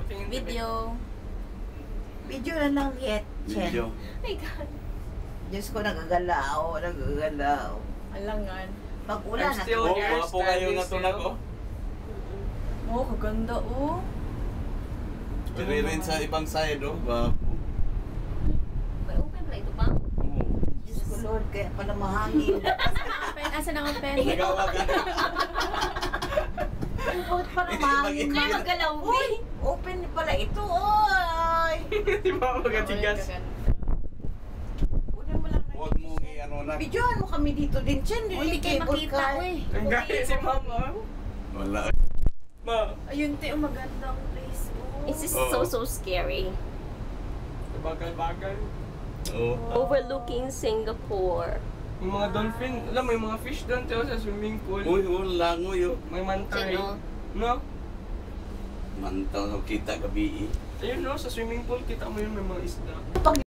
something in the Video. Video na lang yet, Chen. Video. Oh my God. Diyos ko, nagagalaw. Alangan. Pag-ulan I'm na still Oh, here, mga po kayo standing na tunag still. oh. Oh, kaganda oh. Pero rin sa ibang side oh. Wow. May open ba ito pa? Oo. Diyos ko, Lord, kaya pala mahangin. Asa na ang pen? Nagawa ka. Bakit pala mahangin? Kaya magalaw, Uy, open pala ito, oy! Di ba magatigas? Una mo lang na. Huwag mo i-ano na. Videohan mo kami dito din, Chen. Hindi kayo makita, uy. Ang galit si mama. Wala. Ma, Ayun, te, magandang place. Oh. It's just Oo. so scary. bagal-bagal. Oo. Overlooking Singapore. Yung mga dolphin, alam mo yung mga fish doon tayo sa swimming pool. Uy, wala langoy oh. May mantay. Sino? No? Mantaw na kita gabi eh. Ayun no, sa swimming pool kita mo yun may mga isda.